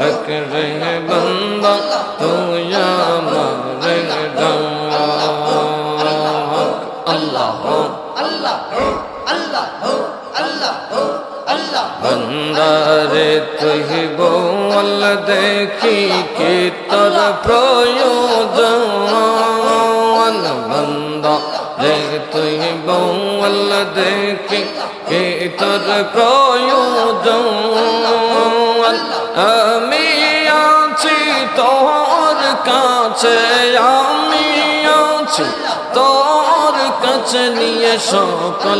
रख रहे बंदा तू या मारे अल्लाह बंदा रे तुही बोल देखी कि तर प्रयोजन बंदा रे तुही बोल देखी कि तर प्रयोजन আমি আছি তোর কাছে আমি আছি তোর কাছে নিয়ে সকল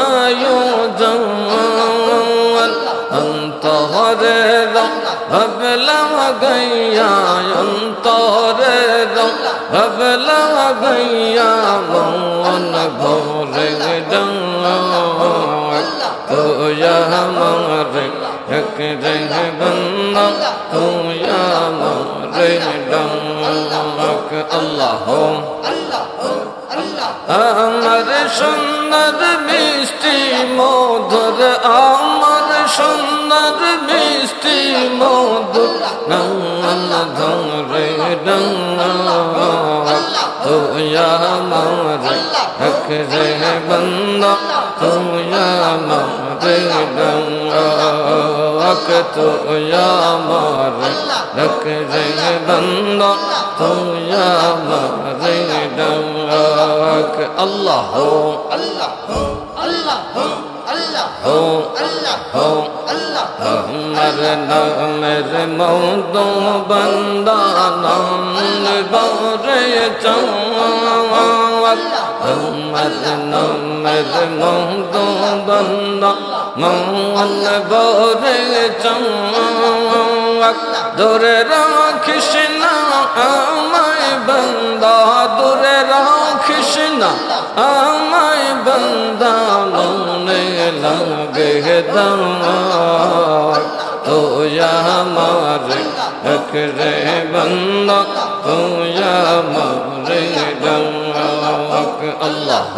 আয়োজন অন্তরে রবলা গাইয়া অন্তরে রবলা গাইয়া মন ভরে তো हमारे रख रहे बंदा तू या हमारे डाक अल्लाह আমার সুন্দর মিষ্টি মধুর আমার সুন্দর মিষ্টি মধুর নাম ধরে তো हमारे रख रहे बंदा तू या हमारे डाक तो हमारे रख रहे बंदा तू या हमारे डाक अल्लाह हो हमर नाम मौदो बंदा नाम बारे चौक हमर नाम मौदो बंदा मौन बारे चौक दूरे राखिस ना আমায় बंदा दूरे राखिस ना আমায় बंदा मौने लगे दार तो या हमारे रख रहे बंदा तो या हमारे डाक अल्लाह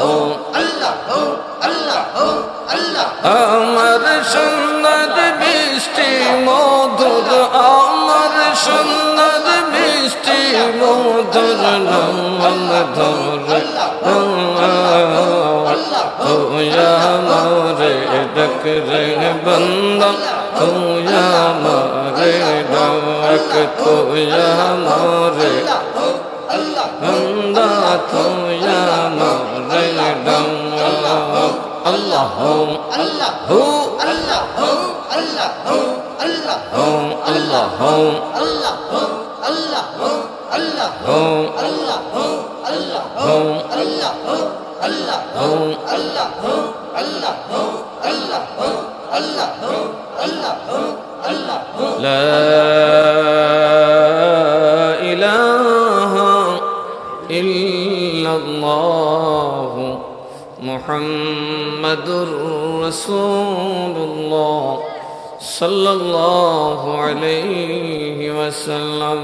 আমার সুন্দর মিষ্টি মধুর আমার সুন্দর মিষ্টি মধুর নাম ধরে তো हमारे रख रहे बंदा तो हमारे डाक तो हमारे बंदा तो हमारे डाक अल्लाह हो अल्लाह हो अल्लाह हो अल्लाह हो अल्लाह हो अल्लाह हो अल्लाह हो अल्लाह हो अल्लाह हो अल्लाह हो अल्लाह हो अल्लाह हो अल्लाह हो अल्लाह हो अल्लाह हो अल्लाह हो अल्लाह हो अल्लाह हो अल्लाह हो ला इलाहा इल्लल्लाह मुहम्मदुर रसूलुल्लाह सल्लल्लाहु अलैहि वसल्लम।